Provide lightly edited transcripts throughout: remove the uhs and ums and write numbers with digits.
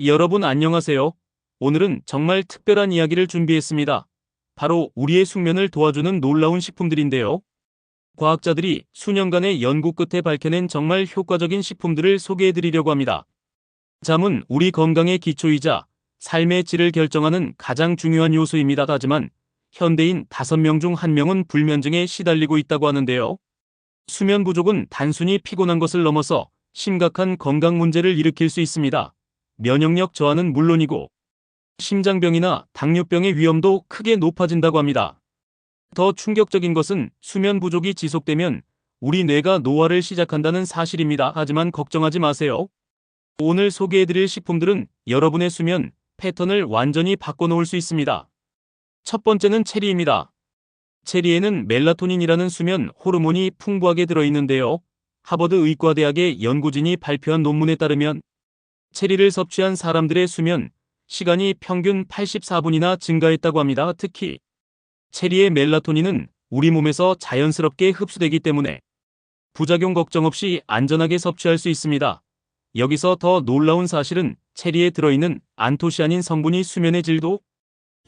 여러분 안녕하세요. 오늘은 정말 특별한 이야기를 준비했습니다. 바로 우리의 숙면을 도와주는 놀라운 식품들인데요. 과학자들이 수년간의 연구 끝에 밝혀낸 정말 효과적인 식품들을 소개해드리려고 합니다. 잠은 우리 건강의 기초이자 삶의 질을 결정하는 가장 중요한 요소입니다. 하지만 현대인 5명 중 1명은 불면증에 시달리고 있다고 하는데요. 수면 부족은 단순히 피곤한 것을 넘어서 심각한 건강 문제를 일으킬 수 있습니다. 면역력 저하는 물론이고 심장병이나 당뇨병의 위험도 크게 높아진다고 합니다. 더 충격적인 것은 수면 부족이 지속되면 우리 뇌가 노화를 시작한다는 사실입니다. 하지만 걱정하지 마세요. 오늘 소개해드릴 식품들은 여러분의 수면 패턴을 완전히 바꿔놓을 수 있습니다. 첫 번째는 체리입니다. 체리에는 멜라토닌이라는 수면 호르몬이 풍부하게 들어있는데요. 하버드 의과대학의 연구진이 발표한 논문에 따르면 체리를 섭취한 사람들의 수면 시간이 평균 84분이나 증가했다고 합니다. 특히 체리의 멜라토닌은 우리 몸에서 자연스럽게 흡수되기 때문에 부작용 걱정 없이 안전하게 섭취할 수 있습니다. 여기서 더 놀라운 사실은 체리에 들어있는 안토시아닌 성분이 수면의 질도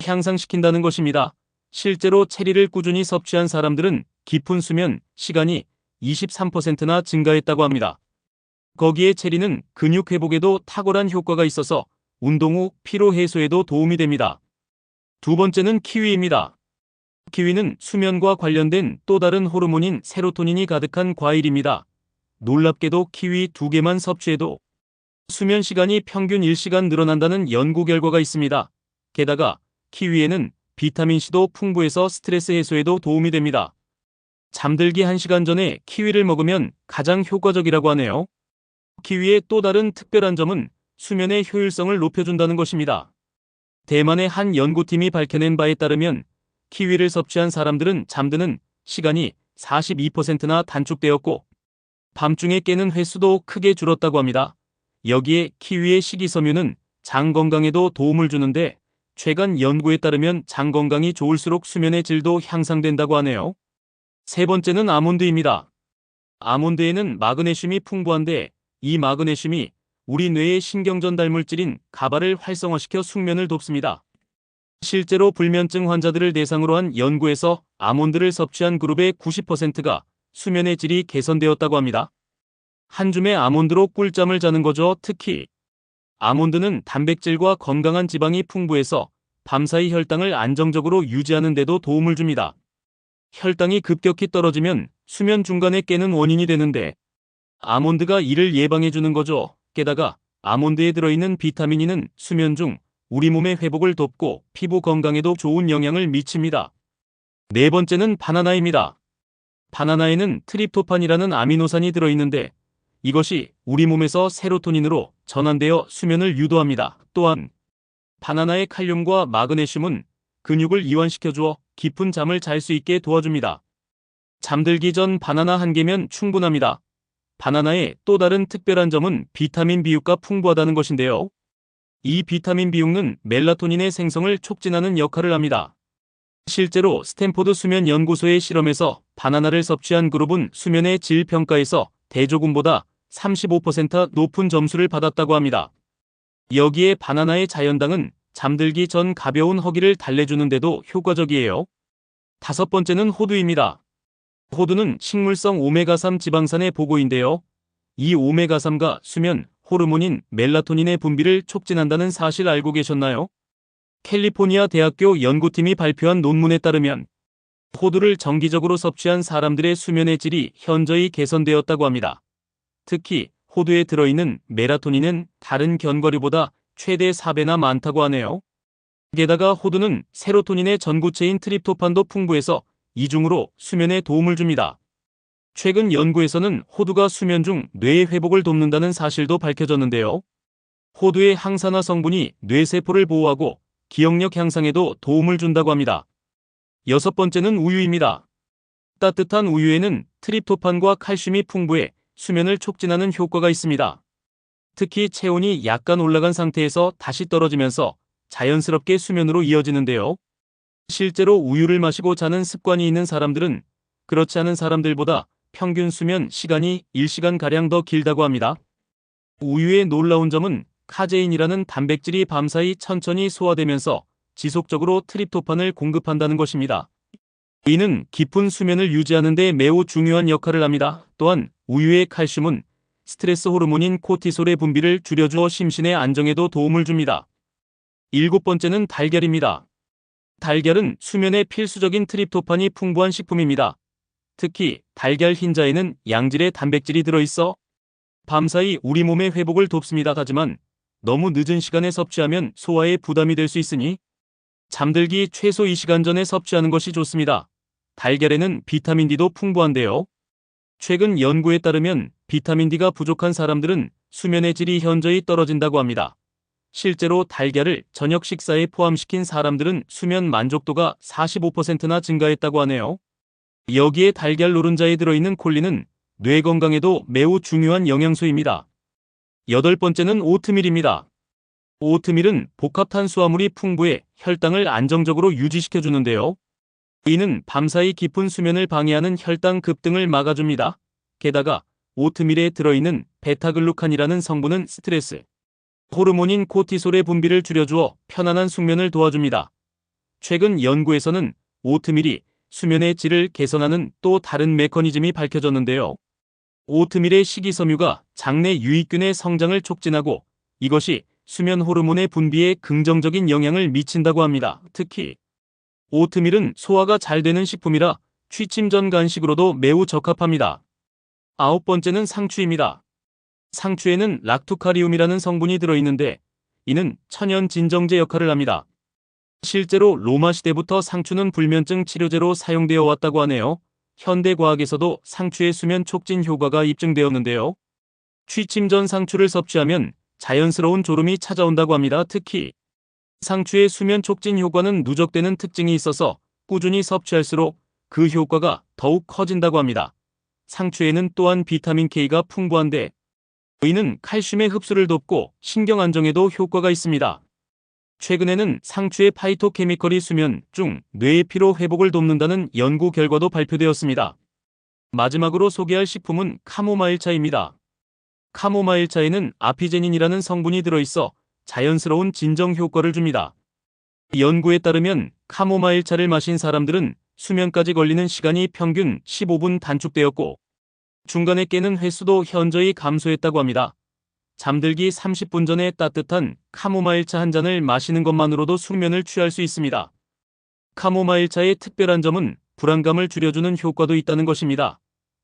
향상시킨다는 것입니다. 실제로 체리를 꾸준히 섭취한 사람들은 깊은 수면 시간이 23%나 증가했다고 합니다. 거기에 체리는 근육 회복에도 탁월한 효과가 있어서 운동 후 피로 해소에도 도움이 됩니다. 두 번째는 키위입니다. 키위는 수면과 관련된 또 다른 호르몬인 세로토닌이 가득한 과일입니다. 놀랍게도 키위 2개만 섭취해도 수면 시간이 평균 1시간 늘어난다는 연구 결과가 있습니다. 게다가 키위에는 비타민C도 풍부해서 스트레스 해소에도 도움이 됩니다. 잠들기 1시간 전에 키위를 먹으면 가장 효과적이라고 하네요. 키위의 또 다른 특별한 점은 수면의 효율성을 높여준다는 것입니다. 대만의 한 연구팀이 밝혀낸 바에 따르면 키위를 섭취한 사람들은 잠드는 시간이 42%나 단축되었고 밤중에 깨는 횟수도 크게 줄었다고 합니다. 여기에 키위의 식이섬유는 장 건강에도 도움을 주는데 최근 연구에 따르면 장 건강이 좋을수록 수면의 질도 향상된다고 하네요. 세 번째는 아몬드입니다. 아몬드에는 마그네슘이 풍부한데 이 마그네슘이 우리 뇌의 신경전달 물질인 가바를 활성화시켜 숙면을 돕습니다. 실제로 불면증 환자들을 대상으로 한 연구에서 아몬드를 섭취한 그룹의 90%가 수면의 질이 개선되었다고 합니다. 한 줌의 아몬드로 꿀잠을 자는 거죠. 특히 아몬드는 단백질과 건강한 지방이 풍부해서 밤사이 혈당을 안정적으로 유지하는 데도 도움을 줍니다. 혈당이 급격히 떨어지면 수면 중간에 깨는 원인이 되는데 아몬드가 이를 예방해주는 거죠. 게다가 아몬드에 들어있는 비타민 E는 수면 중 우리 몸의 회복을 돕고 피부 건강에도 좋은 영향을 미칩니다. 네 번째는 바나나입니다. 바나나에는 트립토판이라는 아미노산이 들어있는데 이것이 우리 몸에서 세로토닌으로 전환되어 수면을 유도합니다. 또한 바나나의 칼륨과 마그네슘은 근육을 이완시켜주어 깊은 잠을 잘 수 있게 도와줍니다. 잠들기 전 바나나 1개면 충분합니다. 바나나의 또 다른 특별한 점은 비타민 B6가 풍부하다는 것인데요. 이 비타민 B6는 멜라토닌의 생성을 촉진하는 역할을 합니다. 실제로 스탠포드 수면 연구소의 실험에서 바나나를 섭취한 그룹은 수면의 질 평가에서 대조군보다 35% 높은 점수를 받았다고 합니다. 여기에 바나나의 자연당은 잠들기 전 가벼운 허기를 달래주는 데도 효과적이에요. 다섯 번째는 호두입니다. 호두는 식물성 오메가3 지방산의 보고인데요. 이 오메가3가 수면 호르몬인 멜라토닌의 분비를 촉진한다는 사실 알고 계셨나요? 캘리포니아 대학교 연구팀이 발표한 논문에 따르면 호두를 정기적으로 섭취한 사람들의 수면의 질이 현저히 개선되었다고 합니다. 특히 호두에 들어있는 멜라토닌은 다른 견과류보다 최대 4배나 많다고 하네요. 게다가 호두는 세로토닌의 전구체인 트립토판도 풍부해서 이중으로 수면에 도움을 줍니다. 최근 연구에서는 호두가 수면 중 뇌의 회복을 돕는다는 사실도 밝혀졌는데요. 호두의 항산화 성분이 뇌세포를 보호하고 기억력 향상에도 도움을 준다고 합니다. 여섯 번째는 우유입니다. 따뜻한 우유에는 트립토판과 칼슘이 풍부해 수면을 촉진하는 효과가 있습니다. 특히 체온이 약간 올라간 상태에서 다시 떨어지면서 자연스럽게 수면으로 이어지는데요. 실제로 우유를 마시고 자는 습관이 있는 사람들은 그렇지 않은 사람들보다 평균 수면 시간이 1시간가량 더 길다고 합니다. 우유의 놀라운 점은 카제인이라는 단백질이 밤사이 천천히 소화되면서 지속적으로 트립토판을 공급한다는 것입니다. 이는 깊은 수면을 유지하는 데 매우 중요한 역할을 합니다. 또한 우유의 칼슘은 스트레스 호르몬인 코티솔의 분비를 줄여주어 심신의 안정에도 도움을 줍니다. 일곱 번째는 달걀입니다. 달걀은 수면에 필수적인 트립토판이 풍부한 식품입니다. 특히 달걀 흰자에는 양질의 단백질이 들어있어 밤사이 우리 몸의 회복을 돕습니다. 하지만 너무 늦은 시간에 섭취하면 소화에 부담이 될 수 있으니 잠들기 최소 2시간 전에 섭취하는 것이 좋습니다. 달걀에는 비타민 D도 풍부한데요. 최근 연구에 따르면 비타민 D가 부족한 사람들은 수면의 질이 현저히 떨어진다고 합니다. 실제로 달걀을 저녁 식사에 포함시킨 사람들은 수면 만족도가 45%나 증가했다고 하네요. 여기에 달걀 노른자에 들어있는 콜린은 뇌 건강에도 매우 중요한 영양소입니다. 여덟 번째는 오트밀입니다. 오트밀은 복합 탄수화물이 풍부해 혈당을 안정적으로 유지시켜주는데요. 이는 밤사이 깊은 수면을 방해하는 혈당 급등을 막아줍니다. 게다가 오트밀에 들어있는 베타글루칸이라는 성분은 스트레스 호르몬인 코티솔의 분비를 줄여주어 편안한 숙면을 도와줍니다. 최근 연구에서는 오트밀이 수면의 질을 개선하는 또 다른 메커니즘이 밝혀졌는데요. 오트밀의 식이섬유가 장내 유익균의 성장을 촉진하고 이것이 수면 호르몬의 분비에 긍정적인 영향을 미친다고 합니다. 특히 오트밀은 소화가 잘 되는 식품이라 취침 전 간식으로도 매우 적합합니다. 아홉 번째는 상추입니다. 상추에는 락투카리움이라는 성분이 들어있는데 이는 천연 진정제 역할을 합니다. 실제로 로마 시대부터 상추는 불면증 치료제로 사용되어 왔다고 하네요. 현대 과학에서도 상추의 수면 촉진 효과가 입증되었는데요. 취침 전 상추를 섭취하면 자연스러운 졸음이 찾아온다고 합니다. 특히 상추의 수면 촉진 효과는 누적되는 특징이 있어서 꾸준히 섭취할수록 그 효과가 더욱 커진다고 합니다. 상추에는 또한 비타민 K가 풍부한데 이는 칼슘의 흡수를 돕고 신경 안정에도 효과가 있습니다. 최근에는 상추의 파이토케미컬이 수면 중 뇌의 피로 회복을 돕는다는 연구 결과도 발표되었습니다. 마지막으로 소개할 식품은 카모마일차입니다. 카모마일차에는 아피제닌이라는 성분이 들어있어 자연스러운 진정 효과를 줍니다. 연구에 따르면 카모마일차를 마신 사람들은 수면까지 걸리는 시간이 평균 15분 단축되었고 중간에 깨는 횟수도 현저히 감소했다고 합니다. 잠들기 30분 전에 따뜻한 카모마일차 한 잔을 마시는 것만으로도 숙면을 취할 수 있습니다. 카모마일차의 특별한 점은 불안감을 줄여주는 효과도 있다는 것입니다.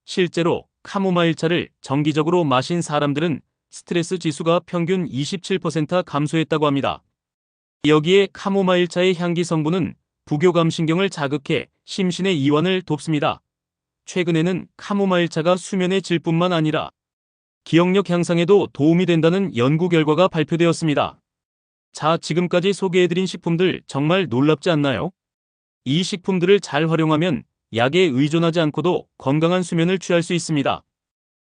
실제로 카모마일차를 정기적으로 마신 사람들은 스트레스 지수가 평균 27% 감소했다고 합니다. 여기에 카모마일차의 향기 성분은 부교감 신경을 자극해 심신의 이완을 돕습니다. 최근에는 카모마일차가 수면의 질뿐만 아니라 기억력 향상에도 도움이 된다는 연구 결과가 발표되었습니다. 자, 지금까지 소개해드린 식품들 정말 놀랍지 않나요? 이 식품들을 잘 활용하면 약에 의존하지 않고도 건강한 수면을 취할 수 있습니다.